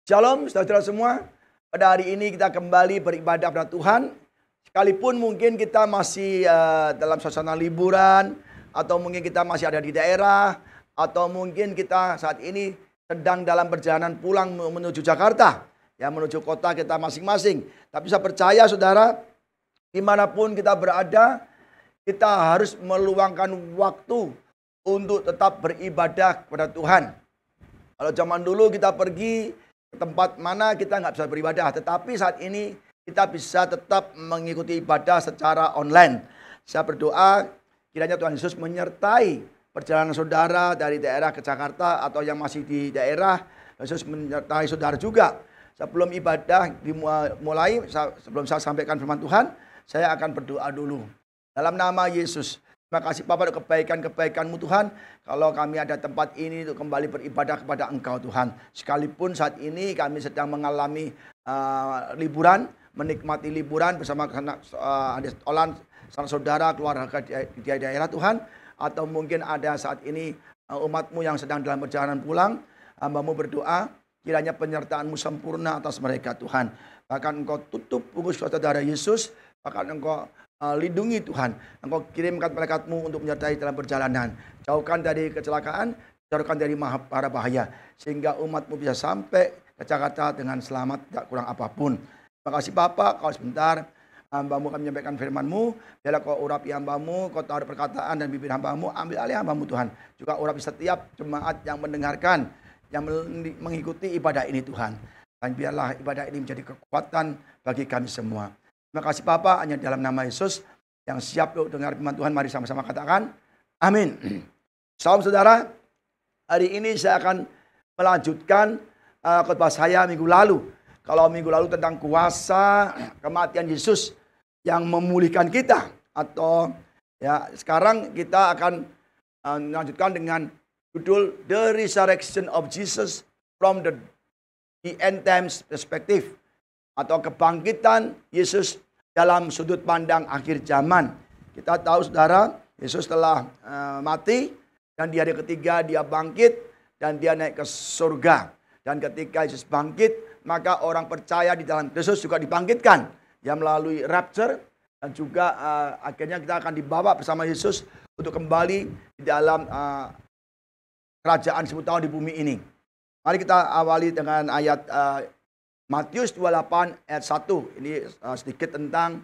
Shalom saudara semua. Pada hari ini kita kembali beribadah kepada Tuhan. Sekalipun mungkin kita masih dalam suasana liburan, atau mungkin kita masih ada di daerah, atau mungkin kita saat ini sedang dalam perjalanan pulang menuju Jakarta, ya, menuju kota kita masing-masing. Tapi saya percaya saudara, dimanapun kita berada, kita harus meluangkan waktu untuk tetap beribadah kepada Tuhan. Kalau zaman dulu kita pergi ke tempat mana kita nggak bisa beribadah, tetapi saat ini kita bisa tetap mengikuti ibadah secara online. Saya berdoa kiranya Tuhan Yesus menyertai perjalanan saudara dari daerah ke Jakarta atau yang masih di daerah. Yesus menyertai saudara juga. Sebelum ibadah dimulai, sebelum saya sampaikan firman Tuhan, saya akan berdoa dulu. Dalam nama Yesus, terima kasih Bapa untuk kebaikan-kebaikan-Mu Tuhan. Kalau kami ada tempat ini untuk kembali beribadah kepada Engkau Tuhan. Sekalipun saat ini kami sedang mengalami liburan, menikmati liburan bersama adik Olan, saudara, keluarga di daerah Tuhan. Atau mungkin ada saat ini umat-Mu yang sedang dalam perjalanan pulang. Hamba-Mu berdoa, kiranya penyertaan-Mu sempurna atas mereka Tuhan. Bahkan Engkau tutup punggung saudara Yesus. Bahkan Engkau lindungi Tuhan. Engkau kirimkan malaikat-Mu untuk menyertai dalam perjalanan. Jauhkan dari kecelakaan, jauhkan dari para bahaya. Sehingga umat-Mu bisa sampai ke Jakarta dengan selamat, tidak kurang apapun. Terima kasih Bapak, kalau sebentar hamba-Mu akan menyampaikan firman-Mu. Biarlah Kau urapi hamba-Mu, Kau taruh perkataan dan bibir hamba-Mu, ambil alih hamba-Mu Tuhan. Juga urapi setiap jemaat yang mendengarkan, yang mengikuti ibadah ini Tuhan. Dan biarlah ibadah ini menjadi kekuatan bagi kami semua. Terima kasih Bapak, hanya dalam nama Yesus yang siap untuk dengar firman Tuhan. Mari sama-sama katakan amin. Salam saudara, hari ini saya akan melanjutkan khotbah saya minggu lalu. Kalau minggu lalu tentang kuasa kematian Yesus yang memulihkan kita, atau ya sekarang kita akan melanjutkan dengan judul The Resurrection of Jesus from the End Times Perspective, atau kebangkitan Yesus dalam sudut pandang akhir zaman. Kita tahu saudara, Yesus telah mati dan di hari ketiga dia bangkit dan dia naik ke surga. Dan ketika Yesus bangkit, maka orang percaya di dalam Yesus juga dibangkitkan, ya, melalui rapture. Dan juga akhirnya kita akan dibawa bersama Yesus untuk kembali di dalam kerajaan 10 tahun di bumi ini. Mari kita awali dengan ayat Matius 28 ayat 1. Ini sedikit tentang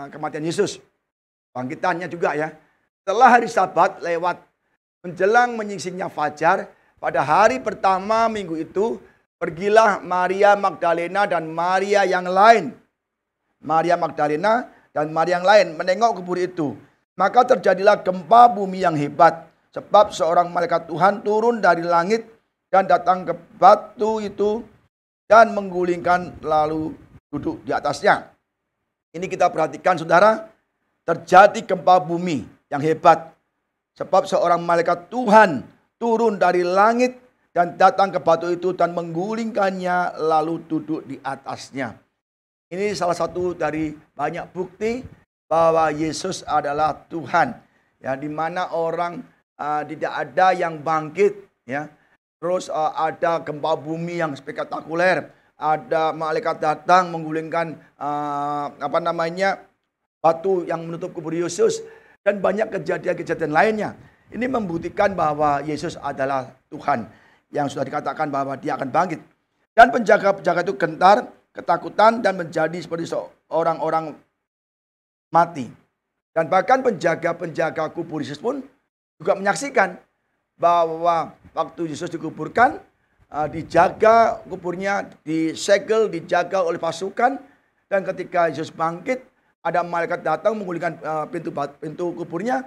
kematian Yesus. Bangkitannya juga ya. Setelah hari Sabat lewat menjelang menyingsingnya fajar, pada hari pertama minggu itu, pergilah Maria Magdalena dan Maria yang lain. Maria Magdalena dan Maria yang lain menengok kubur itu. Maka terjadilah gempa bumi yang hebat. Sebab seorang malaikat Tuhan turun dari langit dan datang ke batu itu dan menggulingkan lalu duduk di atasnya. Ini kita perhatikan saudara, terjadi gempa bumi yang hebat. Sebab seorang malaikat Tuhan turun dari langit dan datang ke batu itu dan menggulingkannya lalu duduk di atasnya. Ini salah satu dari banyak bukti bahwa Yesus adalah Tuhan. Ya, di mana orang tidak ada yang bangkit, ya. Terus ada gempa bumi yang spektakuler, ada malaikat datang menggulingkan batu yang menutup kubur Yesus, dan banyak kejadian-kejadian lainnya. Ini membuktikan bahwa Yesus adalah Tuhan yang sudah dikatakan bahwa dia akan bangkit. Dan penjaga-penjaga itu gentar, ketakutan, dan menjadi seperti orang-orang mati. Dan bahkan penjaga-penjaga kubur Yesus pun juga menyaksikan bahwa waktu Yesus dikuburkan, dijaga kuburnya, disegel, dijaga oleh pasukan. Dan ketika Yesus bangkit, ada malaikat datang menggulingkan pintu kuburnya.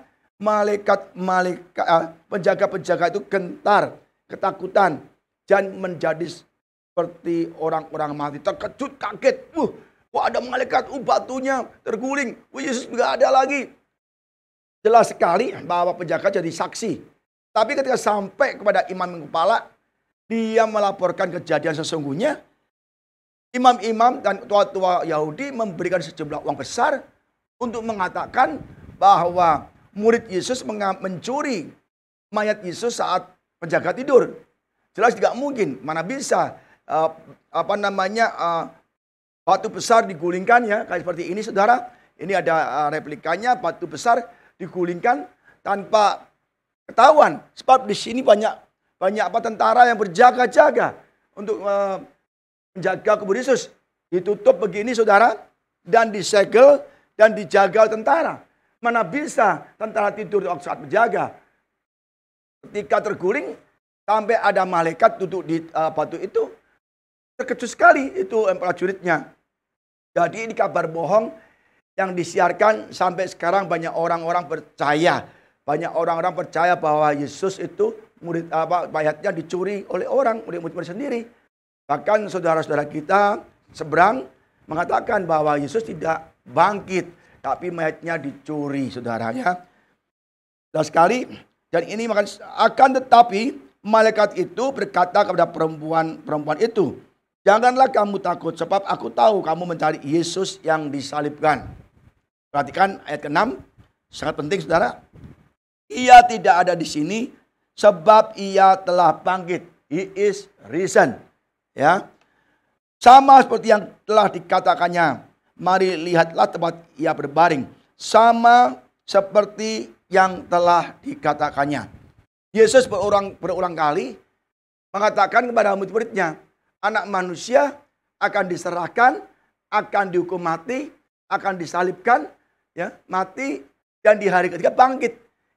Penjaga-penjaga itu gentar, ketakutan, dan menjadi seperti orang-orang mati. Terkejut, kaget. Kok ada malaikat, batunya terguling. Yesus juga ada lagi. Jelas sekali bahwa penjaga jadi saksi. Tapi ketika sampai kepada imam kepala, dia melaporkan kejadian sesungguhnya. Imam-imam dan tua-tua Yahudi memberikan sejumlah uang besar untuk mengatakan bahwa murid Yesus mencuri mayat Yesus saat penjaga tidur. Jelas tidak mungkin. Mana bisa batu besar digulingkan ya, kayak seperti ini saudara. Ini ada replikanya, batu besar digulingkan tanpa ketahuan. Sebab di sini banyak tentara yang berjaga-jaga untuk menjaga kubur Yesus. Ditutup begini saudara, dan disegel dan dijaga tentara. Mana bisa tentara tidur waktu saat berjaga. Ketika terguling, sampai ada malaikat duduk di batu itu. Terkejut sekali itu prajuritnya. Jadi ini kabar bohong yang disiarkan sampai sekarang banyak orang-orang percaya. Banyak orang-orang percaya bahwa Yesus itu mayatnya dicuri oleh orang, murid-murid sendiri. Bahkan saudara-saudara kita seberang mengatakan bahwa Yesus tidak bangkit, tapi mayatnya dicuri, saudara ya. Dan sekali, dan ini akan tetapi malaikat itu berkata kepada perempuan itu, janganlah kamu takut, sebab aku tahu kamu mencari Yesus yang disalibkan. Perhatikan ayat ke-6, sangat penting saudara. Ia tidak ada di sini sebab ia telah bangkit. He is risen. Ya. Sama seperti yang telah dikatakannya. Mari lihatlah tempat ia berbaring. Sama seperti yang telah dikatakannya. Yesus berulang kali mengatakan kepada murid-muridnya, anak manusia akan diserahkan, akan dihukum mati, akan disalibkan, ya, mati, dan di hari ketiga bangkit.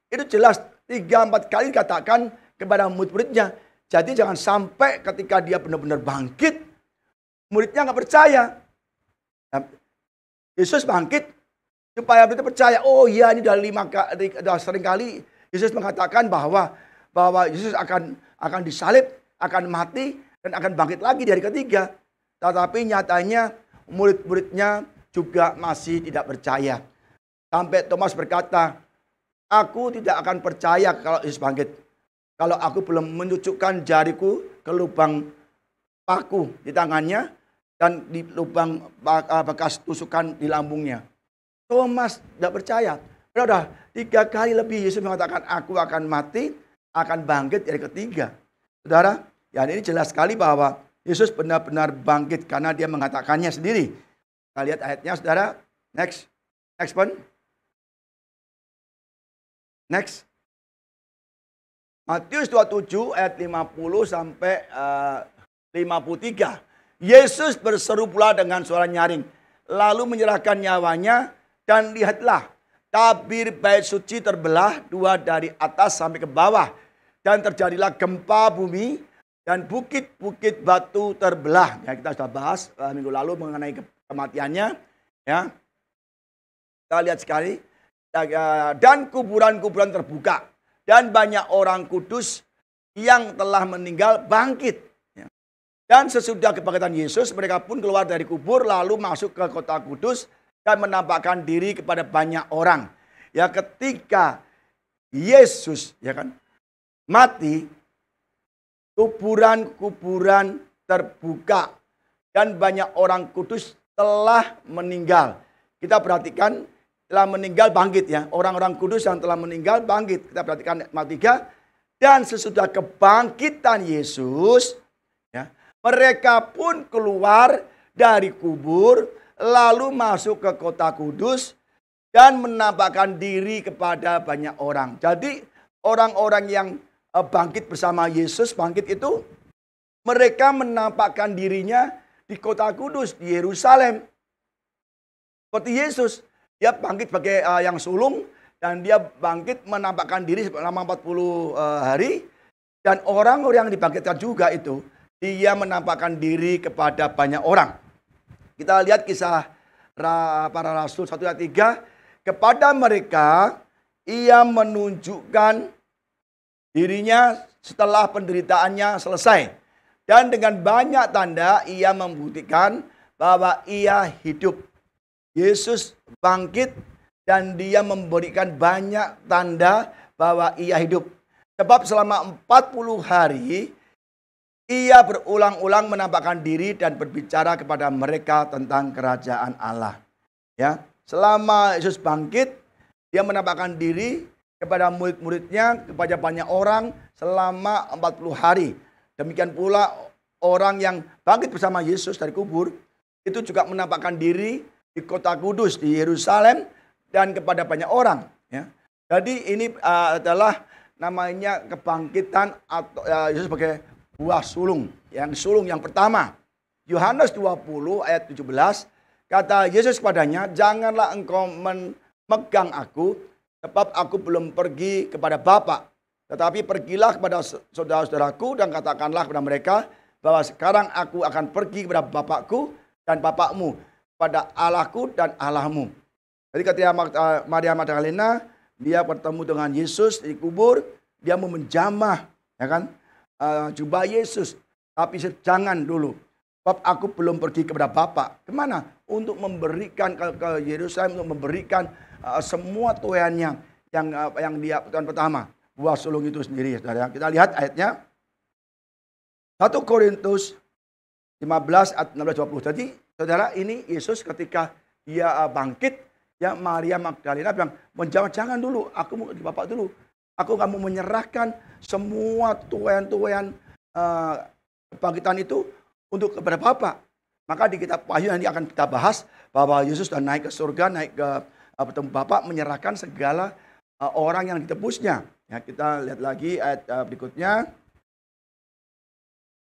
Itu jelas 3-4 kali dikatakan kepada murid-muridnya. Jadi jangan sampai ketika dia benar-benar bangkit, muridnya nggak percaya. Yesus bangkit supaya mereka percaya. Oh iya, ini sudah sering kali Yesus mengatakan bahwa Yesus akan disalib, akan mati, dan akan bangkit lagi di hari ketiga. Tetapi nyatanya murid-muridnya juga masih tidak percaya. Sampai Thomas berkata, aku tidak akan percaya kalau Yesus bangkit. Kalau aku belum menunjukkan jariku ke lubang paku di tangannya dan di lubang bekas tusukan di lambungnya. Thomas tidak percaya. Sudah 3 kali lebih Yesus mengatakan aku akan mati, akan bangkit di hari ketiga. Saudara, ya ini jelas sekali bahwa Yesus benar-benar bangkit karena dia mengatakannya sendiri. Kita lihat ayatnya saudara. Next one. Next. Matius 27 ayat 50 sampai 53. Yesus berseru pula dengan suara nyaring, lalu menyerahkan nyawanya, dan lihatlah tabir bait suci terbelah 2 dari atas sampai ke bawah, dan terjadilah gempa bumi dan bukit-bukit batu terbelah. Ya, kita sudah bahas minggu lalu mengenai kematiannya. Ya, kita lihat sekali. Dan kuburan-kuburan terbuka, dan banyak orang kudus yang telah meninggal bangkit. Dan sesudah kebangkitan Yesus, mereka pun keluar dari kubur lalu masuk ke kota kudus dan menampakkan diri kepada banyak orang. Ya, ketika Yesus mati, kuburan-kuburan terbuka dan banyak orang kudus telah meninggal. Kita perhatikan, telah meninggal bangkit ya. Orang-orang kudus yang telah meninggal bangkit. Kita perhatikan ayat 3. Dan sesudah kebangkitan Yesus, ya, mereka pun keluar dari kubur lalu masuk ke kota kudus dan menampakkan diri kepada banyak orang. Jadi orang-orang yang bangkit bersama Yesus, bangkit itu mereka menampakkan dirinya di kota kudus, di Yerusalem. Seperti Yesus. Dia bangkit sebagai yang sulung dan dia bangkit menampakkan diri selama 40 hari. Dan orang-orang yang dibangkitkan juga itu, dia menampakkan diri kepada banyak orang. Kita lihat kisah para rasul 1 ayat 3. Kepada mereka, ia menunjukkan dirinya setelah penderitaannya selesai. Dan dengan banyak tanda, ia membuktikan bahwa ia hidup. Yesus bangkit dan dia memberikan banyak tanda bahwa ia hidup. Sebab selama 40 hari ia berulang-ulang menampakkan diri dan berbicara kepada mereka tentang kerajaan Allah. Ya, selama Yesus bangkit, dia menampakkan diri kepada murid-muridnya, kepada banyak orang selama 40 hari. Demikian pula orang yang bangkit bersama Yesus dari kubur itu juga menampakkan diri di kota kudus di Yerusalem dan kepada banyak orang. Ya. Jadi ini adalah namanya kebangkitan atau Yesus sebagai buah sulung. Yang sulung yang pertama. Yohanes 20 ayat 17 kata Yesus kepadanya, janganlah engkau memegang aku sebab aku belum pergi kepada Bapa. Tetapi pergilah kepada saudara-saudaraku dan katakanlah kepada mereka bahwa sekarang aku akan pergi kepada Bapakku dan Bapakmu, pada Allahku dan Allahmu. Jadi ketika Maria Magdalena dia bertemu dengan Yesus di kubur, dia mau menjamah, ya kan, jubah Yesus. Tapi jangan dulu, sebab aku belum pergi kepada Bapa. Kemana? Untuk memberikan ke Yerusalem, untuk memberikan semua tuayannya yang dia Tuhan pertama. Buah sulung itu sendiri, saudara. Kita lihat ayatnya. 1 Korintus 15 ayat 16-20. Jadi, saudara, ini Yesus ketika dia bangkit, ya Maria Magdalena bilang, jangan dulu, aku mau ke Bapak dulu. Aku kamu menyerahkan semua tuayan-tuayan kebangkitan itu untuk kepada Bapak. Maka di kitab Wahyu nanti akan kita bahas bahwa Yesus sudah naik ke surga, naik ke bertemu Bapak, menyerahkan segala orang yang ditebusnya. Ya, kita lihat lagi ayat berikutnya.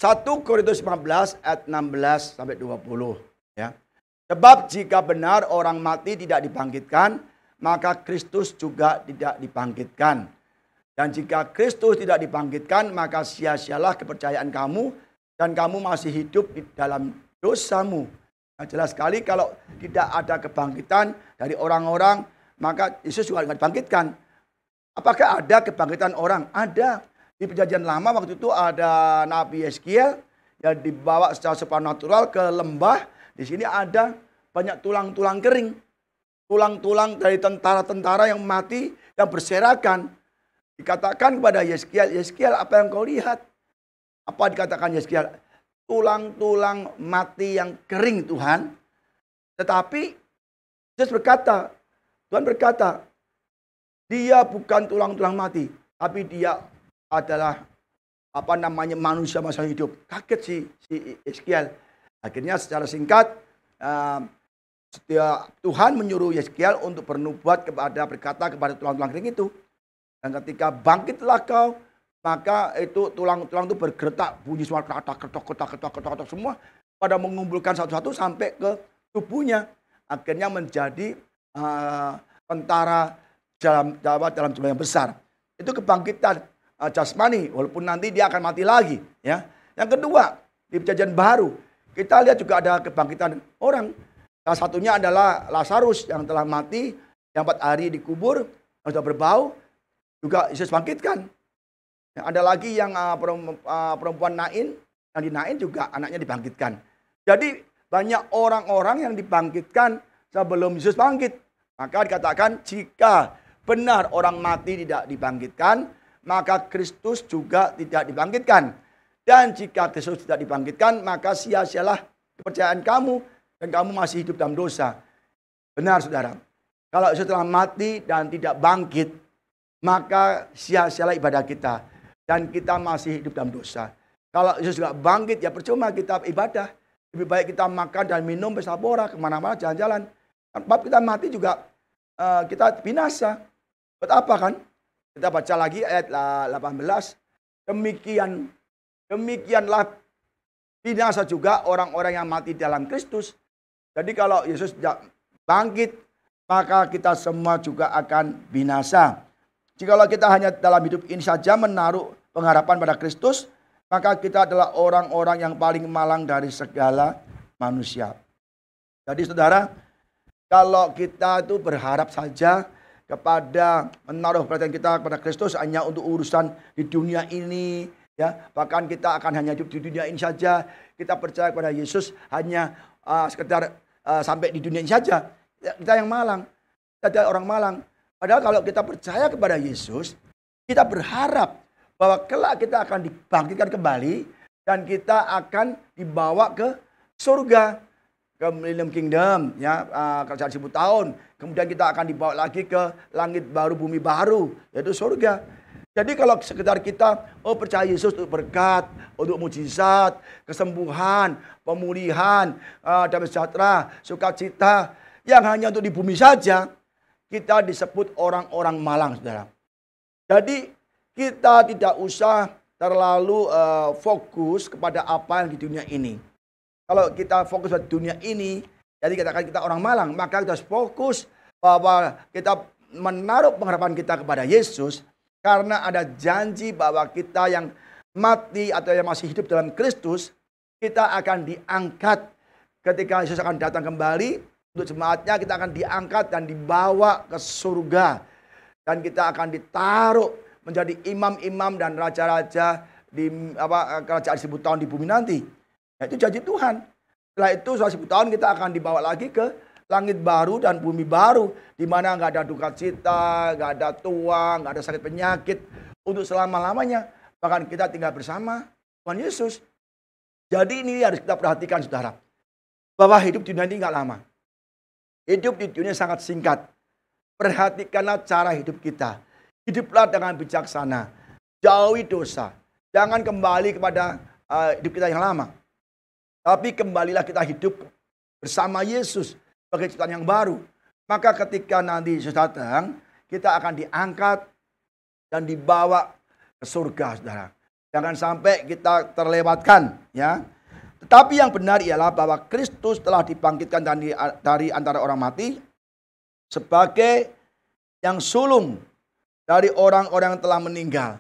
1 Korintus 15 ayat 16 sampai 20, ya. Sebab jika benar orang mati tidak dibangkitkan, maka Kristus juga tidak dibangkitkan. Dan jika Kristus tidak dibangkitkan, maka sia-sialah kepercayaan kamu dan kamu masih hidup di dalam dosamu. Nah, jelas sekali kalau tidak ada kebangkitan dari orang-orang, maka Yesus juga tidak dibangkitkan. Apakah ada kebangkitan orang? Ada. Di perjanjian lama waktu itu ada Nabi Yeskiel yang dibawa secara supernatural ke lembah. Di sini ada banyak tulang-tulang kering. Tulang-tulang dari tentara-tentara yang mati, yang berserakan. Dikatakan kepada Yeskiel, Yeskiel apa yang kau lihat? Apa dikatakan Yeskiel? Tulang-tulang mati yang kering Tuhan. Tetapi Yesus berkata, Tuhan berkata, dia bukan tulang-tulang mati, tapi dia adalah manusia masa hidup. Kaget si Yeskiel. Akhirnya secara singkat Tuhan menyuruh Yeskiel untuk bernubuat berkata kepada tulang-tulang kering itu. Dan ketika bangkitlah kau, maka itu tulang-tulang itu bergerak, bunyi semua ketok semua pada mengumpulkan satu-satu sampai ke tubuhnya. Akhirnya menjadi tentara dalam jumlah yang besar. Itu kebangkitan jasmani, walaupun nanti dia akan mati lagi. Ya. Yang kedua, di perjanjian baru, kita lihat juga ada kebangkitan orang. Salah satunya adalah Lazarus yang telah mati, yang 4 hari dikubur, yang sudah berbau, juga Yesus bangkitkan. Yang ada lagi yang perempuan Nain, yang di Nain juga anaknya dibangkitkan. Jadi banyak orang-orang yang dibangkitkan sebelum Yesus bangkit. Maka dikatakan jika benar orang mati tidak dibangkitkan, maka Kristus juga tidak dibangkitkan. Dan jika Kristus tidak dibangkitkan, maka sia-sialah kepercayaan kamu dan kamu masih hidup dalam dosa. Benar saudara, kalau Yesus telah mati dan tidak bangkit, maka sia-sialah ibadah kita dan kita masih hidup dalam dosa. Kalau Yesus tidak bangkit, ya percuma kita ibadah. Lebih baik kita makan dan minum pesta pora, kemana-mana jalan-jalan. Sebab kita mati juga kita binasa. Buat apa kan? Kita baca lagi ayat 18. Demikianlah binasa juga orang-orang yang mati dalam Kristus. Jadi kalau Yesus tidak bangkit, maka kita semua juga akan binasa. Jikalau kita hanya dalam hidup ini saja menaruh pengharapan pada Kristus, maka kita adalah orang-orang yang paling malang dari segala manusia. Jadi saudara, kalau kita itu berharap saja kepada menaruh perhatian kita kepada Kristus hanya untuk urusan di dunia ini, ya, bahkan kita akan hanya hidup di dunia ini saja. Kita percaya kepada Yesus hanya sekedar sampai di dunia ini saja. Kita yang malang, kita adalah orang malang. Padahal kalau kita percaya kepada Yesus, kita berharap bahwa kelak kita akan dibangkitkan kembali dan kita akan dibawa ke surga, ke Millennium Kingdom, ya, kerajaan 1000 tahun. Kemudian kita akan dibawa lagi ke langit baru, bumi baru, yaitu surga. Jadi kalau sekedar kita percaya Yesus untuk berkat, untuk mujizat, kesembuhan, pemulihan, damai sejahtera, sukacita, yang hanya untuk di bumi saja, kita disebut orang-orang malang, saudara. Jadi kita tidak usah terlalu fokus kepada apa yang di dunia ini. Kalau kita fokus pada dunia ini, jadi katakan kita orang malang, maka kita harus fokus bahwa kita menaruh pengharapan kita kepada Yesus. Karena ada janji bahwa kita yang mati atau yang masih hidup dalam Kristus, kita akan diangkat ketika Yesus akan datang kembali. Untuk jemaatnya kita akan diangkat dan dibawa ke surga. Dan kita akan ditaruh menjadi imam-imam dan raja-raja di kerajaan 1000 tahun di bumi nanti. Nah, itu janji Tuhan. Setelah itu 1000 tahun kita akan dibawa lagi ke langit baru dan bumi baru, di mana nggak ada duka cita, nggak ada tua, nggak ada sakit penyakit untuk selama-lamanya. Bahkan kita tinggal bersama Tuhan Yesus. Jadi ini harus kita perhatikan, saudara, bahwa hidup di dunia ini nggak lama. Hidup di dunia sangat singkat. Perhatikanlah cara hidup kita. Hiduplah dengan bijaksana. Jauhi dosa. Jangan kembali kepada hidup kita yang lama. Tapi kembalilah kita hidup bersama Yesus sebagai ciptaan yang baru. Maka ketika nanti Yesus datang, kita akan diangkat dan dibawa ke surga, saudara. Jangan sampai kita terlewatkan, ya. Tetapi yang benar ialah bahwa Kristus telah dibangkitkan dari antara orang mati sebagai yang sulung dari orang-orang yang telah meninggal.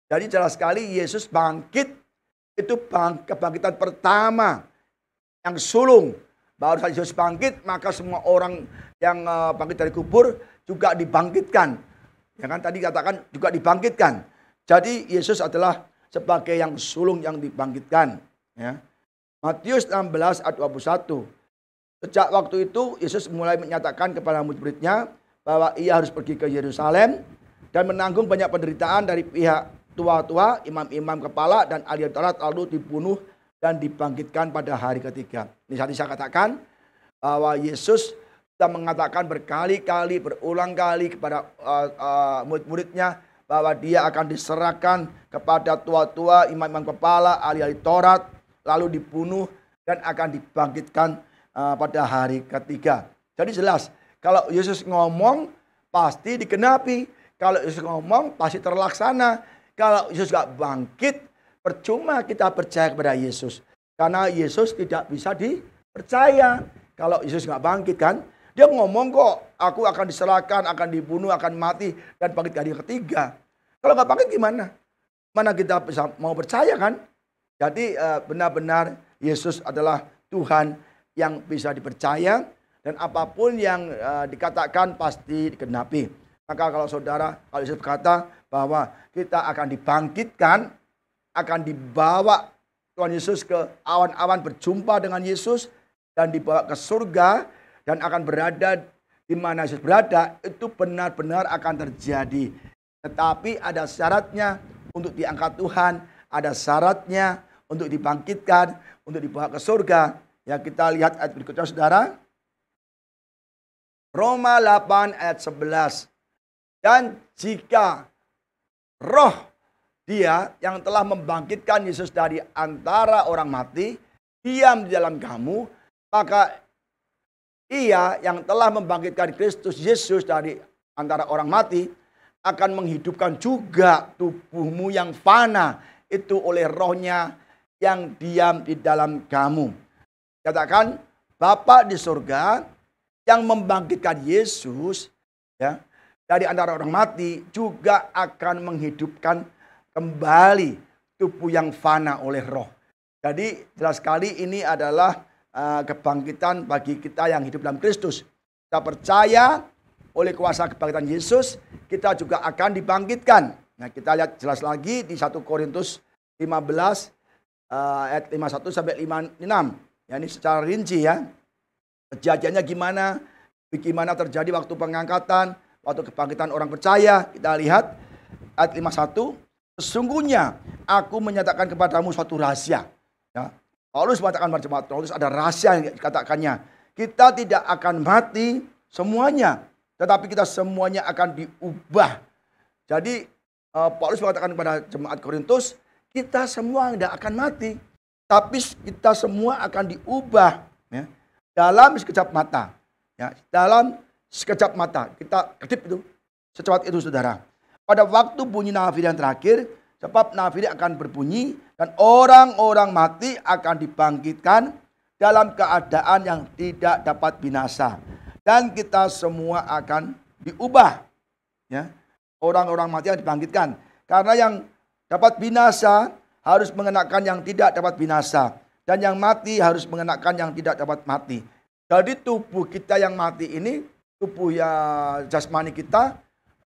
Jadi jelas sekali Yesus bangkit, itu kebangkitan pertama yang sulung. Baru saja Yesus bangkit, maka semua orang yang bangkit dari kubur juga dibangkitkan. Ya kan, tadi katakan juga dibangkitkan. Jadi Yesus adalah sebagai yang sulung yang dibangkitkan. Ya. Matius 16 ayat 21. Sejak waktu itu Yesus mulai menyatakan kepada murid-muridnya bahwa ia harus pergi ke Yerusalem dan menanggung banyak penderitaan dari pihak tua-tua, imam-imam kepala dan ahli Taurat, lalu dibunuh dan dibangkitkan pada hari ketiga. Ini tadi saya katakan bahwa Yesus sudah mengatakan berkali-kali, berulang kali kepada murid-muridnya bahwa dia akan diserahkan kepada tua-tua, imam-imam kepala, ahli Taurat, lalu dibunuh dan akan dibangkitkan pada hari ketiga. Jadi jelas, kalau Yesus ngomong pasti digenapi. Kalau Yesus ngomong pasti terlaksana. Kalau Yesus gak bangkit, percuma kita percaya kepada Yesus. Karena Yesus tidak bisa dipercaya. Kalau Yesus gak bangkit kan, dia ngomong kok, aku akan diserahkan, akan dibunuh, akan mati, dan bangkit hari ketiga. Kalau gak bangkit gimana? Mana kita bisa mau percaya kan? Jadi benar-benar Yesus adalah Tuhan yang bisa dipercaya. Dan apapun yang dikatakan pasti digenapi. Maka kalau saudara, kalau Yesus berkata bahwa kita akan dibangkitkan, akan dibawa Tuhan Yesus ke awan-awan berjumpa dengan Yesus dan dibawa ke surga dan akan berada di mana Yesus berada, itu benar-benar akan terjadi. Tetapi ada syaratnya untuk diangkat Tuhan, ada syaratnya untuk dibangkitkan, untuk dibawa ke surga. Ya, kita lihat ayat berikutnya, saudara. Roma 8 ayat 11. Dan jika roh dia yang telah membangkitkan Yesus dari antara orang mati diam di dalam kamu, maka ia yang telah membangkitkan Kristus Yesus dari antara orang mati akan menghidupkan juga tubuhmu yang fana itu oleh rohnya yang diam di dalam kamu. Katakan, Bapa di surga yang membangkitkan Yesus ya dari antara orang mati juga akan menghidupkan kembali tubuh yang fana oleh roh. Jadi jelas sekali ini adalah kebangkitan bagi kita yang hidup dalam Kristus. Kita percaya oleh kuasa kebangkitan Yesus, kita juga akan dibangkitkan. Nah, kita lihat jelas lagi di 1 Korintus 15 ayat 51 sampai 56. Ya, ini secara rinci ya. Kejadiannya bagaimana terjadi waktu pengangkatan, waktu kebangkitan orang percaya. Kita lihat ayat 51. Sesungguhnya aku menyatakan kepadamu suatu rahasia. Ya. Paulus mengatakan pada jemaat Paulus ada rahasia yang dikatakannya. Kita tidak akan mati semuanya, tetapi kita semuanya akan diubah. Jadi Paulus mengatakan kepada jemaat Korintus, kita semua tidak akan mati, tapi kita semua akan diubah, ya, dalam sekejap mata. Ya, dalam sekejap mata. Kita kedip itu, secepat itu saudara. Pada waktu bunyi nafiri yang terakhir, sebab nafiri akan berbunyi dan orang-orang mati akan dibangkitkan dalam keadaan yang tidak dapat binasa. Dan kita semua akan diubah. Ya. Orang-orang mati yang dibangkitkan. Karena yang dapat binasa harus mengenakan yang tidak dapat binasa. Dan yang mati harus mengenakan yang tidak dapat mati. Jadi tubuh kita yang mati ini, tubuh ya jasmani kita,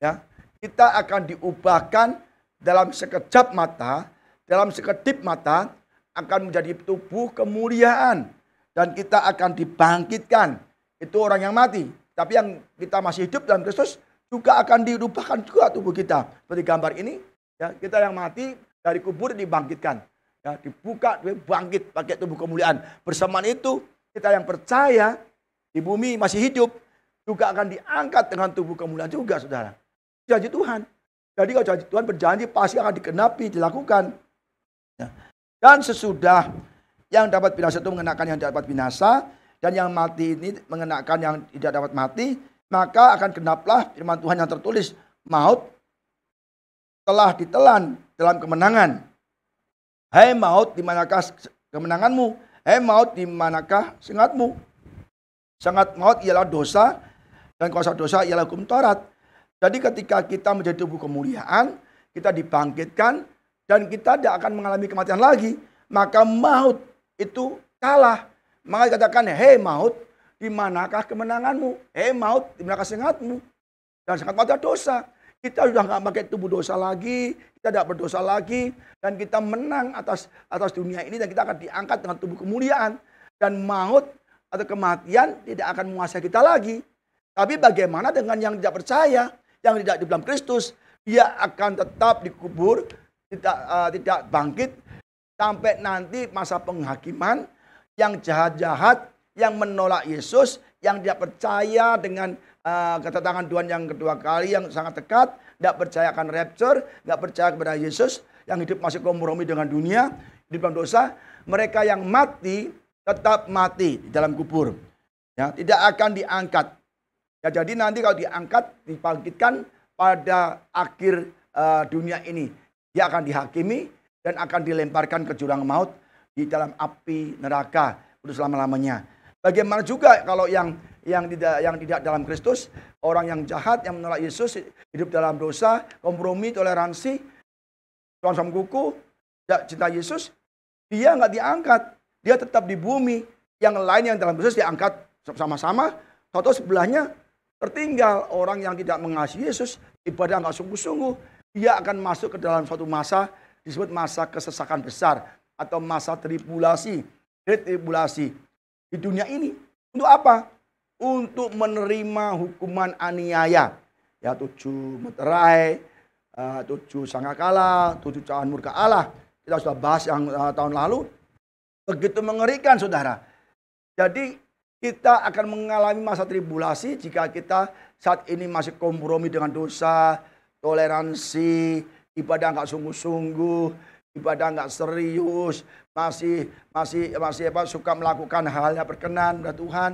ya, kita akan diubahkan dalam sekejap mata, dalam sekedip mata, akan menjadi tubuh kemuliaan. Dan kita akan dibangkitkan. Itu orang yang mati. Tapi yang kita masih hidup dalam Kristus, juga akan dirubahkan juga tubuh kita. Seperti gambar ini, ya, kita yang mati dari kubur dibangkitkan. Ya, dibuka, bangkit pakai tubuh kemuliaan. Bersamaan itu, kita yang percaya di bumi masih hidup, juga akan diangkat dengan tubuh kemuliaan juga, saudara. Janji Tuhan. Jadi kalau janji Tuhan berjanji pasti akan digenapi, dilakukan. Ya. Dan sesudah yang dapat binasa itu mengenakan yang dapat binasa, dan yang mati ini mengenakan yang tidak dapat mati, maka akan genaplah firman Tuhan yang tertulis, maut telah ditelan dalam kemenangan. Hai maut, di manakah kemenanganmu? Hai maut, di manakah sengatmu? Sengat maut ialah dosa, dan kuasa dosa ialah hukum Taurat. Jadi ketika kita menjadi tubuh kemuliaan, kita dibangkitkan, dan kita tidak akan mengalami kematian lagi, maka maut itu kalah. Maka dikatakan, hei maut, di manakah kemenanganmu? Hei maut, di manakah sengatmu? Dan sengat maut adalah dosa. Kita sudah nggak pakai tubuh dosa lagi, kita tidak berdosa lagi, dan kita menang atas dunia ini, dan kita akan diangkat dengan tubuh kemuliaan. Dan maut atau kematian tidak akan menguasai kita lagi. Tapi bagaimana dengan yang tidak percaya, yang tidak di dalam Kristus? Dia akan tetap dikubur, tidak bangkit, sampai nanti masa penghakiman. Yang jahat-jahat, yang menolak Yesus, yang tidak percaya dengan kedatangan Tuhan yang kedua kali yang sangat dekat, tidak percaya akan rapture, tidak percaya kepada Yesus, yang hidup masih kompromi dengan dunia, hidup dalam dosa, mereka yang mati tetap mati di dalam kubur, ya, tidak akan diangkat. Ya, jadi nanti kalau diangkat, dibangkitkan pada akhir dunia ini, dia akan dihakimi dan akan dilemparkan ke jurang maut, di dalam api neraka untuk selama-lamanya. Bagaimana juga kalau yang tidak dalam Kristus, orang yang jahat yang menolak Yesus, hidup dalam dosa, kompromi, toleransi, sama kuku, tidak cinta Yesus, dia nggak diangkat, dia tetap di bumi. Yang lain yang dalam Kristus diangkat sama-sama, atau sebelahnya tertinggal. Orang yang tidak mengasihi Yesus, ibadah nggak sungguh-sungguh, dia akan masuk ke dalam suatu masa disebut masa kesesakan besar. Atau masa tribulasi, great tribulasi di dunia ini. Untuk apa? Untuk menerima hukuman aniaya. Ya, 7 meterai, 7 sangkakala, 7 cawan murka Allah. Kita sudah bahas yang tahun lalu. Begitu mengerikan, saudara. Jadi kita akan mengalami masa tribulasi jika kita saat ini masih kompromi dengan dosa, toleransi, ibadah nggak sungguh-sungguh, ibadah nggak serius, masih suka melakukan hal yang berkenan kepada Tuhan,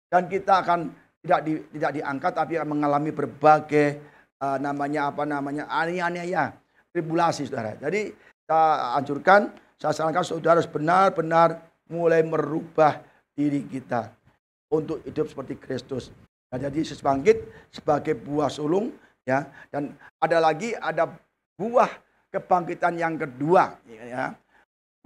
dan kita akan tidak diangkat, tapi akan mengalami berbagai aniaya, tribulasi, saudara. Jadi saya anjurkan, saya sarankan saudara harus benar-benar mulai merubah diri kita untuk hidup seperti Kristus. Nah, jadi Yesus bangkit sebagai buah sulung, ya, dan ada buah kebangkitan yang kedua, ya.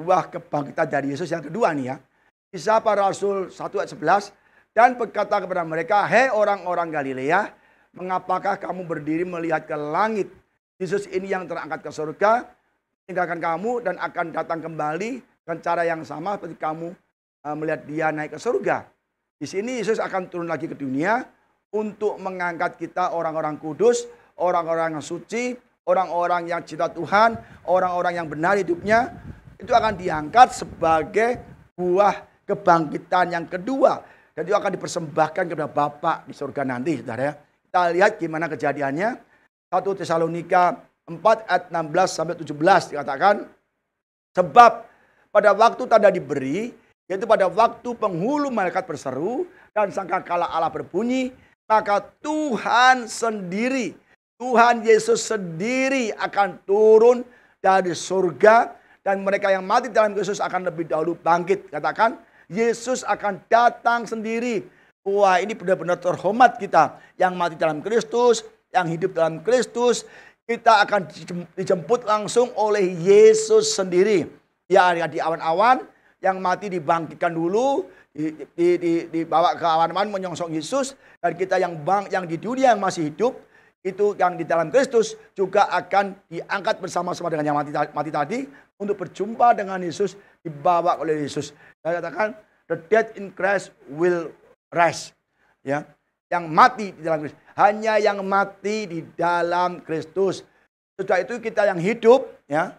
Buah kebangkitan dari Yesus yang kedua nih, ya. Kisah Para Rasul 1 ayat 11, dan berkata kepada mereka, hei orang-orang Galilea, mengapakah kamu berdiri melihat ke langit? Yesus ini yang terangkat ke surga, tinggalkan kamu dan akan datang kembali dengan cara yang sama seperti kamu melihat dia naik ke surga. Di sini Yesus akan turun lagi ke dunia untuk mengangkat kita, orang-orang kudus, orang-orang yang suci, orang-orang yang cinta Tuhan, orang-orang yang benar hidupnya, itu akan diangkat sebagai buah kebangkitan yang kedua. Dan itu akan dipersembahkan kepada Bapa di surga nanti, saudara, ya. Kita lihat gimana kejadiannya. 1 Tesalonika 4 4 ayat 16 sampai 17 dikatakan, sebab pada waktu tanda diberi, yaitu pada waktu penghulu malaikat berseru dan sangkakala Allah berbunyi, maka Tuhan sendiri, Tuhan Yesus sendiri akan turun dari surga dan mereka yang mati dalam Kristus akan lebih dahulu bangkit. Katakan, Yesus akan datang sendiri. Wah, ini benar-benar terhormat kita yang mati dalam Kristus, yang hidup dalam Kristus. Kita akan dijemput langsung oleh Yesus sendiri. Ya, di awan-awan, yang mati dibangkitkan dulu, dibawa ke awan-awan menyongsong Yesus. Dan kita yang di dunia yang masih hidup, itu yang di dalam Kristus juga akan diangkat bersama-sama dengan yang mati tadi untuk berjumpa dengan Yesus, dibawa oleh Yesus. Saya katakan, the dead in Christ will rise. Ya, yang mati di dalam Kristus, hanya yang mati di dalam Kristus. Setelah itu kita yang hidup, ya,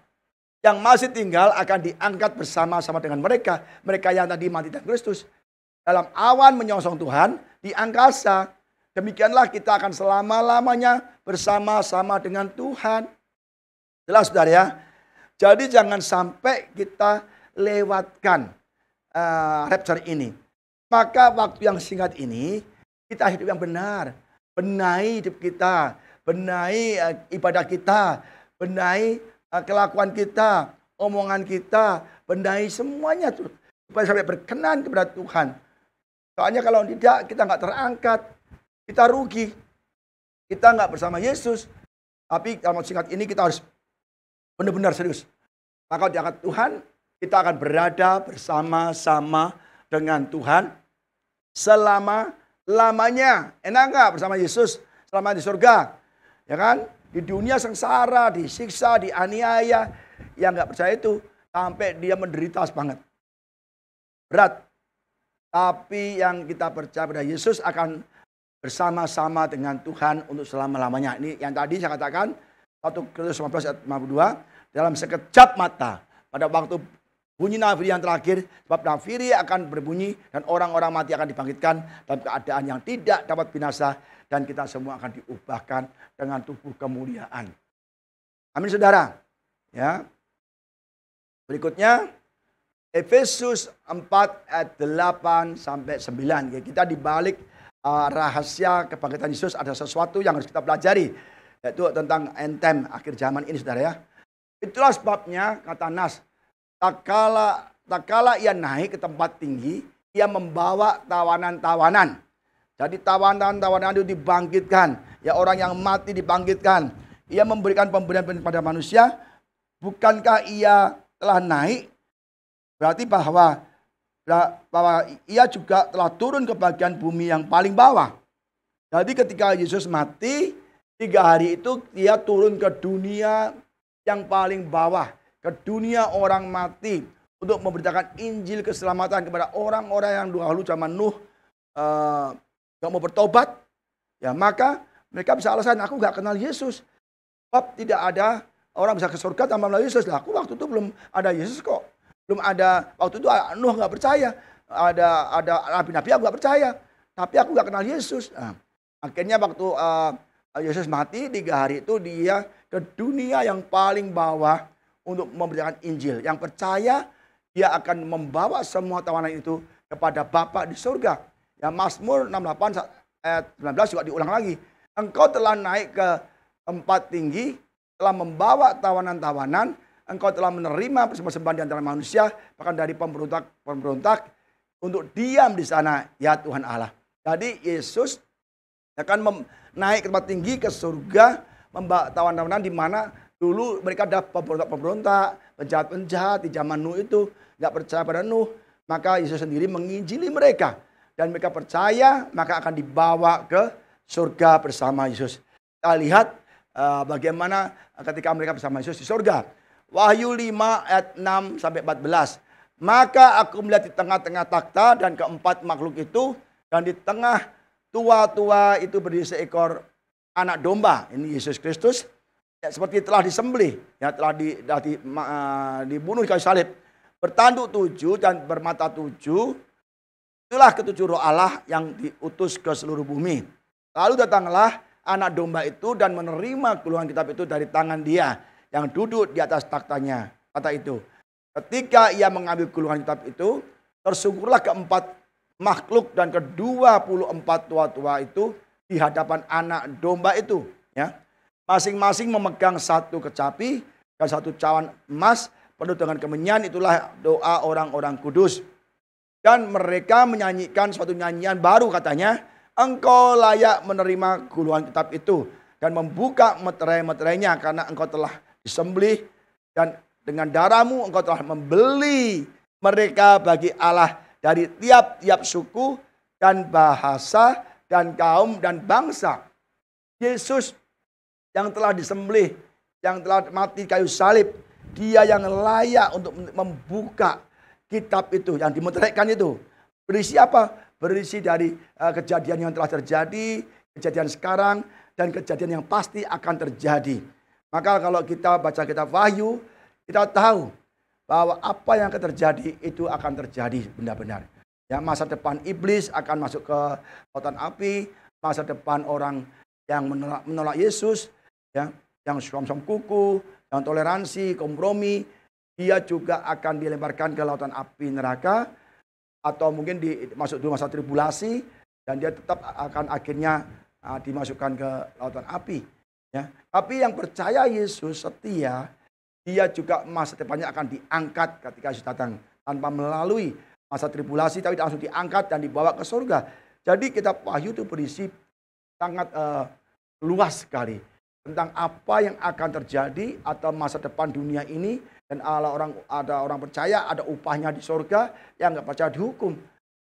yang masih tinggal akan diangkat bersama-sama dengan mereka yang tadi mati dalam Kristus. Dalam awan menyongsong Tuhan di angkasa. Demikianlah kita akan selama-lamanya bersama-sama dengan Tuhan. Jelas saudara ya. Jadi jangan sampai kita lewatkan rapture ini. Maka waktu yang singkat ini kita hidup yang benar. Benahi hidup kita. Benahi ibadah kita. Benahi kelakuan kita. Omongan kita. Benahi semuanya. Supaya sampai berkenan kepada Tuhan. Soalnya kalau tidak kita nggak terangkat. Kita rugi. Kita nggak bersama Yesus. Tapi dalam singkat ini kita harus benar-benar serius. Maka diangkat Tuhan, kita akan berada bersama-sama dengan Tuhan selama-lamanya. Enak nggak bersama Yesus selama di surga? Ya kan? Di dunia sengsara, disiksa, dianiaya. Yang nggak percaya itu sampai dia menderita banget. Berat. Tapi yang kita percaya pada Yesus akan bersama-sama dengan Tuhan untuk selama-lamanya. Ini yang tadi saya katakan, 1 Korintus 15 ayat 52, dalam sekejap mata, pada waktu bunyi nafiri yang terakhir, sebab nafiri akan berbunyi dan orang-orang mati akan dibangkitkan dalam keadaan yang tidak dapat binasa dan kita semua akan diubahkan dengan tubuh kemuliaan. Amin saudara. Ya. Berikutnya, Efesus 4 ayat 8 sampai 9. Kita dibalik rahasia kebangkitan Yesus ada sesuatu yang harus kita pelajari, yaitu tentang end time, akhir zaman ini saudara ya. Itulah sebabnya kata Nas, tak kala ia naik ke tempat tinggi, ia membawa tawanan-tawanan. Jadi tawanan-tawanan itu dibangkitkan, ya, orang yang mati dibangkitkan. Ia memberikan pemberian pada manusia. Bukankah ia telah naik? Berarti bahwa ia juga telah turun ke bagian bumi yang paling bawah. Jadi ketika Yesus mati, 3 hari itu dia turun ke dunia yang paling bawah. Ke dunia orang mati. Untuk memberitakan Injil keselamatan kepada orang-orang yang dahulu zaman Nuh gak mau bertobat. Ya, maka mereka bisa alasan, aku gak kenal Yesus. Sebab tidak ada orang bisa ke surga tanpa melalui Yesus. Lah, aku waktu itu belum ada Yesus kok. Belum ada, waktu itu Nuh nggak percaya, ada nabi-nabi aku nggak percaya, tapi aku nggak kenal Yesus. Nah, akhirnya waktu Yesus mati 3 hari itu dia ke dunia yang paling bawah untuk memberitakan Injil. Yang percaya dia akan membawa semua tawanan itu kepada Bapa di surga. Ya, Mazmur 68 ayat 19 juga diulang lagi. Engkau telah naik ke tempat tinggi, telah membawa tawanan-tawanan. Engkau telah menerima persembahan di antara manusia, bahkan dari pemberontak untuk diam di sana, ya Tuhan Allah. Jadi Yesus akan naik ke tempat tinggi ke surga, membawa tawanan-tawanan di mana dulu mereka ada pemberontak, penjahat-penjahat di zaman Nuh itu nggak percaya pada Nuh, maka Yesus sendiri menginjili mereka dan mereka percaya, maka akan dibawa ke surga bersama Yesus. Kita lihat bagaimana ketika mereka bersama Yesus di surga. Wahyu 5 ayat 6 sampai 14. Maka aku melihat di tengah-tengah takhta dan keempat makhluk itu, dan di tengah tua-tua itu berdiri seekor anak domba. Ini Yesus Kristus. Ya, seperti telah disembelih, ya, telah dibunuh di kayu salib. Bertanduk 7 dan bermata 7. Itulah ketujuh roh Allah yang diutus ke seluruh bumi. Lalu datanglah anak domba itu dan menerima gulungan kitab itu dari tangan dia yang duduk di atas taktanya. Kata itu, ketika ia mengambil gulungan kitab itu, tersungkurlah keempat makhluk dan ke-24 tua-tua itu di hadapan anak domba itu. Ya. Masing-masing memegang satu kecapi dan satu cawan emas penuh dengan kemenyan, itulah doa orang-orang kudus. Dan mereka menyanyikan suatu nyanyian baru, katanya, engkau layak menerima gulungan kitab itu dan membuka meterai-meterainya karena engkau telah disembelih dan dengan darahmu engkau telah membeli mereka bagi Allah dari tiap-tiap suku dan bahasa dan kaum dan bangsa. Yesus yang telah disembelih, yang telah mati kayu salib, dia yang layak untuk membuka kitab itu, yang dimeteraikan itu. Berisi apa? Berisi dari kejadian yang telah terjadi, kejadian sekarang, dan kejadian yang pasti akan terjadi. Maka kalau kita baca kitab Wahyu, kita tahu bahwa apa yang akan terjadi itu akan terjadi benar-benar. Ya, masa depan iblis akan masuk ke lautan api, masa depan orang yang menolak Yesus, ya, yang suam-suam kuku, yang toleransi, kompromi, dia juga akan dilemparkan ke lautan api neraka atau mungkin masuk dulu masa tribulasi dan dia tetap akan akhirnya dimasukkan ke lautan api. Ya. Tapi yang percaya Yesus setia, dia juga masa depannya akan diangkat ketika Yesus datang tanpa melalui masa tribulasi, tapi langsung diangkat dan dibawa ke surga. Jadi kitab Wahyu itu berisi sangat luas sekali tentang apa yang akan terjadi atau masa depan dunia ini. Dan ada orang percaya ada upahnya di surga, yang nggak percaya dihukum.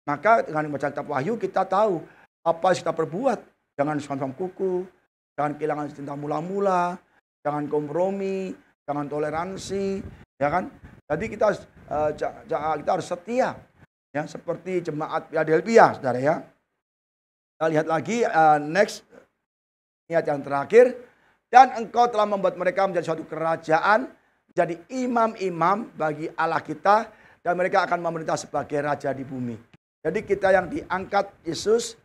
Maka dengan membaca kitab Wahyu kita tahu apa yang kita perbuat. Jangan suam-suam kuku, jangan kehilangan cinta mula-mula, jangan kompromi, jangan toleransi, ya kan? Jadi kita harus setia, ya, seperti jemaat Philadelphia, saudara ya. Kita lihat lagi next ayat yang terakhir. Dan engkau telah membuat mereka menjadi suatu kerajaan, jadi imam-imam bagi Allah kita, dan mereka akan memerintah sebagai raja di bumi. Jadi kita yang diangkat Yesus,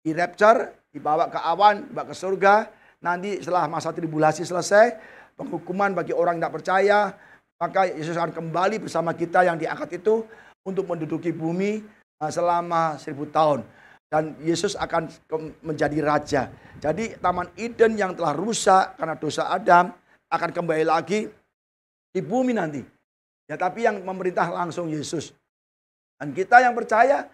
di rapture, dibawa ke awan, dibawa ke surga. Nanti setelah masa tribulasi selesai, penghukuman bagi orang yang tidak percaya, maka Yesus akan kembali bersama kita yang diangkat itu untuk menduduki bumi selama 1000 tahun. Dan Yesus akan menjadi raja. Jadi Taman Eden yang telah rusak karena dosa Adam akan kembali lagi di bumi nanti. Ya, tapi yang memerintah langsung Yesus. Dan kita yang percaya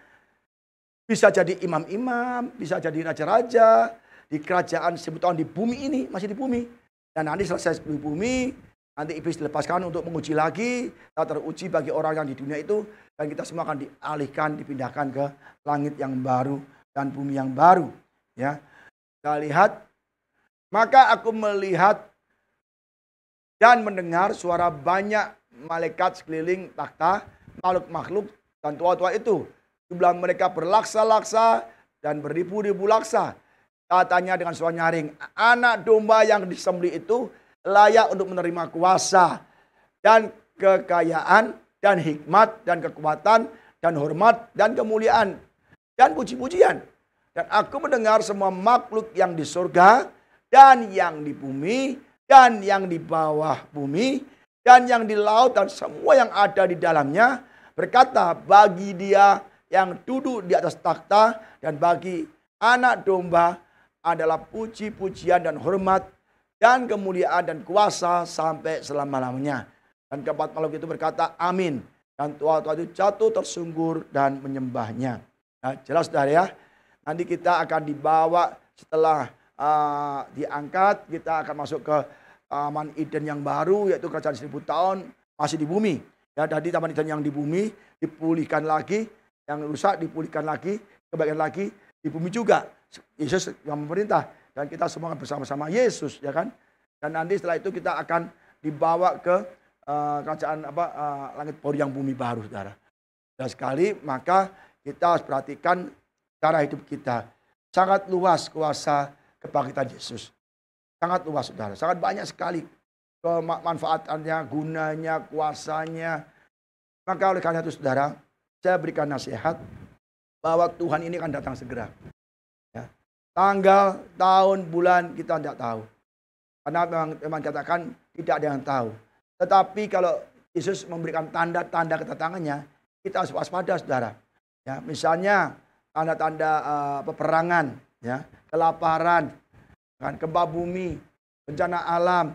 bisa jadi imam-imam, bisa jadi raja-raja di kerajaan 1000 tahun di bumi ini, masih di bumi. Dan nanti selesai di bumi, nanti iblis dilepaskan untuk menguji lagi, teruji bagi orang yang di dunia itu, dan kita semua akan dialihkan, dipindahkan ke langit yang baru dan bumi yang baru. Ya, kita lihat, maka aku melihat dan mendengar suara banyak malaikat sekeliling takhta, makhluk-makhluk dan tua-tua itu. Jumlah mereka berlaksa-laksa dan beribu-ribu laksa. Katanya dengan suara nyaring, anak domba yang disembelih itu layak untuk menerima kuasa dan kekayaan dan hikmat dan kekuatan dan hormat dan kemuliaan dan puji-pujian. Dan aku mendengar semua makhluk yang di surga dan yang di bumi dan yang di bawah bumi, dan yang di laut, dan semua yang ada di dalamnya, berkata, bagi dia yang duduk di atas takhta, dan bagi anak domba, adalah puji-pujian dan hormat, dan kemuliaan dan kuasa, sampai selama-lamanya. Dan keempat makhluk itu berkata, amin. Dan tua-tua itu jatuh tersungkur dan menyembahnya. Nah, jelas saudara ya, nanti kita akan dibawa setelah diangkat, kita akan masuk ke Taman Eden yang baru, yaitu kerajaan 1000 tahun masih di bumi. Ya, jadi Taman Eden yang di bumi dipulihkan lagi, yang rusak dipulihkan lagi, kebaikan lagi di bumi juga. Yesus yang memerintah dan kita semua bersama-sama Yesus, ya kan? Dan nanti setelah itu kita akan dibawa ke kerajaan langit baru yang bumi baru, saudara. Dan sekali, maka kita harus perhatikan cara hidup kita. Sangat luas kuasa kebangkitan Yesus. Sangat luas, saudara. Sangat banyak sekali kemanfaatannya, gunanya, kuasanya. Maka oleh karena itu, saudara, saya berikan nasihat bahwa Tuhan ini akan datang segera. Ya. Tanggal, tahun, bulan kita tidak tahu. Karena memang katakan tidak ada yang tahu. Tetapi kalau Yesus memberikan tanda-tanda kedatangannya, kita harus waspada, saudara. Ya, misalnya tanda-tanda peperangan, ya, kelaparan, kan, gempa bumi, bencana alam,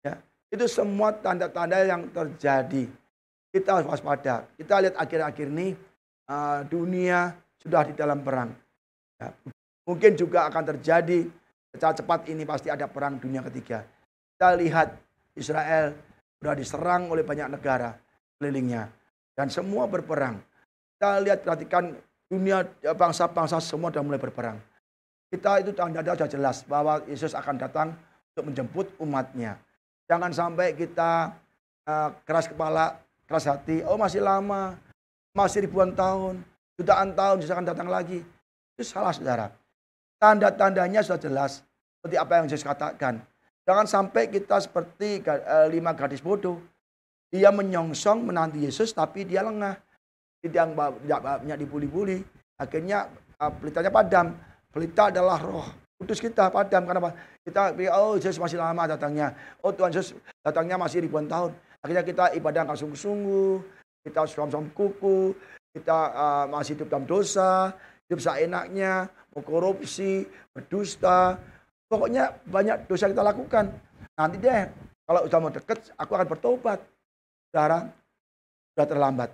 ya, itu semua tanda-tanda yang terjadi. Kita harus waspada. Kita lihat akhir-akhir ini dunia sudah di dalam perang. Ya, mungkin juga akan terjadi secara cepat ini pasti ada perang dunia ketiga. Kita lihat Israel sudah diserang oleh banyak negara kelilingnya dan semua berperang. Kita lihat, perhatikan dunia, bangsa-bangsa semua sudah mulai berperang. Kita itu tanda-tanda sudah jelas bahwa Yesus akan datang untuk menjemput umatnya. Jangan sampai kita keras kepala, keras hati. Oh, masih lama, masih ribuan tahun, jutaan tahun Yesus akan datang lagi. Itu salah, saudara. Tanda-tandanya sudah jelas seperti apa yang Yesus katakan. Jangan sampai kita seperti 5 gadis bodoh. Dia menyongsong menanti Yesus tapi dia lengah. Tidak banyak dibuli-buli. Akhirnya pelitanya padam. Pelita adalah Roh Kudus kita padam. Kenapa? Kita oh Yesus masih lama datangnya. Oh Tuhan Yesus datangnya masih ribuan tahun. Akhirnya kita ibadah nggak sungguh-sungguh. Kita suam-suam kuku. Kita masih hidup dalam dosa. Hidup seenaknya. Mau korupsi. Berdusta. Pokoknya banyak dosa kita lakukan. Nanti deh kalau sudah mau deket aku akan bertobat. Sekarang sudah terlambat.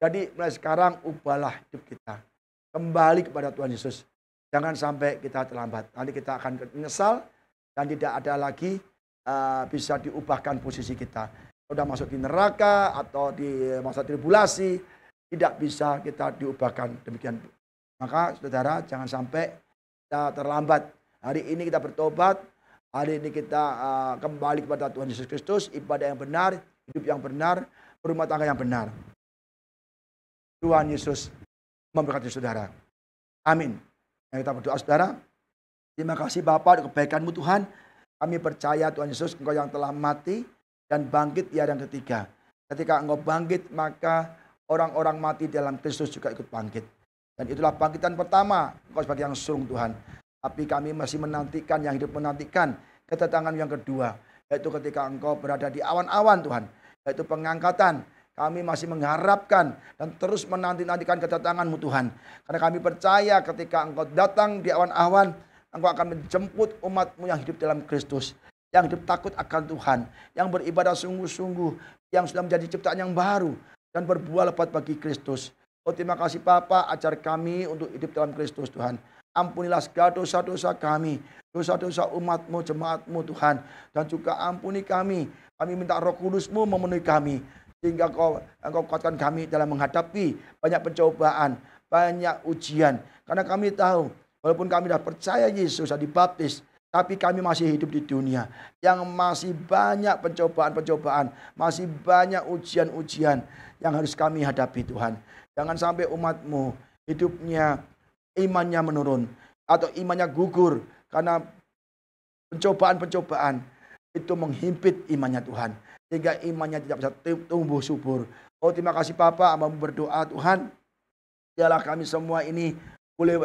Jadi mulai sekarang ubahlah hidup kita. Kembali kepada Tuhan Yesus. Jangan sampai kita terlambat. Nanti kita akan menyesal dan tidak ada lagi bisa diubahkan posisi kita. Sudah masuk di neraka atau di masa tribulasi, tidak bisa kita diubahkan demikian. Maka saudara jangan sampai kita terlambat. Hari ini kita bertobat. Hari ini kita kembali kepada Tuhan Yesus Kristus. Ibadah yang benar, hidup yang benar, berumah tangga yang benar. Tuhan Yesus memberkati saudara. Amin. Yang kita berdoa saudara. Terima kasih Bapa untuk kebaikan-Mu Tuhan. Kami percaya Tuhan Yesus Engkau yang telah mati dan bangkit di hari yang ketiga. Ketika Engkau bangkit maka orang-orang mati dalam Kristus juga ikut bangkit. Dan itulah bangkitan pertama Engkau sebagai yang sulung Tuhan. Tapi kami masih menantikan, yang hidup menantikan kedatangan yang kedua. Yaitu ketika Engkau berada di awan-awan Tuhan. Yaitu pengangkatan. Kami masih mengharapkan dan terus menanti-nantikan kedatangan-Mu Tuhan. Karena kami percaya ketika Engkau datang di awan-awan, Engkau akan menjemput umat-Mu yang hidup dalam Kristus. Yang hidup takut akan Tuhan. Yang beribadah sungguh-sungguh. Yang sudah menjadi ciptaan yang baru. Dan berbuah lebat bagi Kristus. Oh terima kasih Bapa, ajar kami untuk hidup dalam Kristus Tuhan. Ampunilah segala dosa-dosa kami. Dosa-dosa umat-Mu, jemaat-Mu Tuhan. Dan juga ampuni kami. Kami minta Roh Kudus-Mu memenuhi kami. Sehingga Engkau kuatkan kami dalam menghadapi banyak pencobaan, banyak ujian. Karena kami tahu, walaupun kami sudah percaya Yesus, sudah dibaptis, tapi kami masih hidup di dunia yang masih banyak pencobaan-pencobaan, masih banyak ujian-ujian yang harus kami hadapi Tuhan. Jangan sampai umat-Mu hidupnya, imannya menurun, atau imannya gugur, karena pencobaan-pencobaan itu menghimpit imannya Tuhan. Sehingga imannya tidak bisa tumbuh subur. Oh terima kasih Bapa, hamba berdoa Tuhan. Biarlah kami semua ini boleh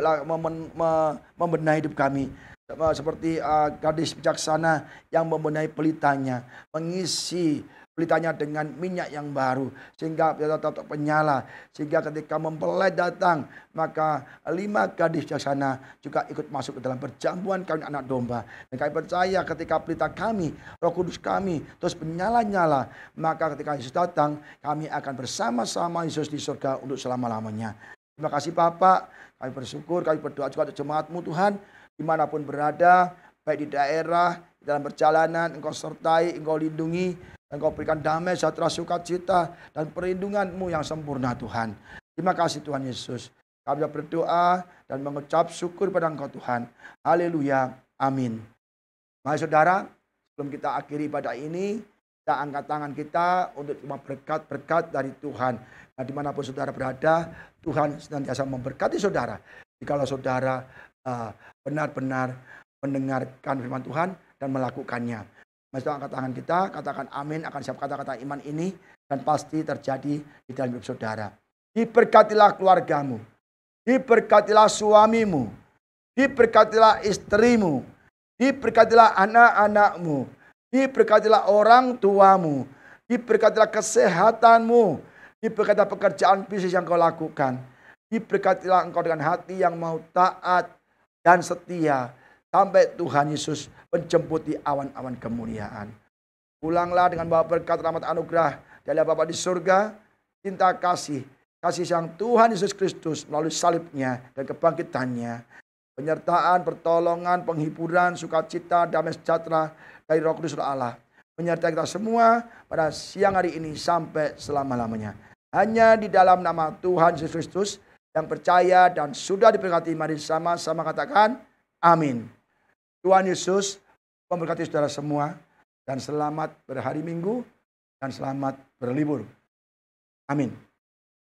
membenahi hidup kami. Seperti gadis bijaksana yang membenahi pelitanya. Mengisi pelitanya dengan minyak yang baru. Sehingga tetap penyala. Sehingga ketika mempelai datang, maka 5 gadis bijaksana juga ikut masuk ke dalam perjamuan kawin anak domba. Dan kami percaya ketika pelita kami, Roh Kudus kami terus menyala-nyala, maka ketika Yesus datang, kami akan bersama-sama Yesus di surga untuk selama-lamanya. Terima kasih Bapak, kami bersyukur, kami berdoa juga untuk jemaat-Mu Tuhan, dimanapun berada, baik di daerah, dalam perjalanan, Engkau sertai, Engkau lindungi, Engkau berikan damai, sejahtera, sukacita, dan perlindungan-Mu yang sempurna Tuhan. Terima kasih Tuhan Yesus. Kami berdoa dan mengucap syukur pada Engkau Tuhan. Haleluya. Amin. Mari saudara, sebelum kita akhiri ibadah ini, kita angkat tangan kita untuk terima berkat-berkat dari Tuhan. Nah, dimanapun saudara berada, Tuhan senantiasa memberkati saudara. Jikalau saudara benar-benar mendengarkan firman Tuhan dan melakukannya. Mari angkat tangan kita, katakan amin akan setiap kata-kata iman ini, dan pasti terjadi di dalam hidup saudara. Diberkatilah keluargamu, diberkatilah suamimu, Diberkatilah istrimu. Diberkatilah anak-anakmu. Diberkatilah orang tuamu. Diberkatilah kesehatanmu. Diberkatilah pekerjaan bisnis yang kau lakukan. Diberkatilah engkau dengan hati yang mau taat dan setia. Sampai Tuhan Yesus menjemput di awan-awan kemuliaan. Pulanglah dengan bawa berkat rahmat anugerah dari Bapa di surga. Cinta kasih yang Tuhan Yesus Kristus melalui salibnya dan kebangkitannya. Penyertaan, pertolongan, penghiburan, sukacita, damai sejahtera dari Roh Kudus Allah menyertai kita semua pada siang hari ini sampai selama-lamanya. Hanya di dalam nama Tuhan Yesus Kristus yang percaya dan sudah diberkati, mari sama-sama katakan amin. Tuhan Yesus memberkati saudara semua dan selamat berhari Minggu dan selamat berlibur. Amin.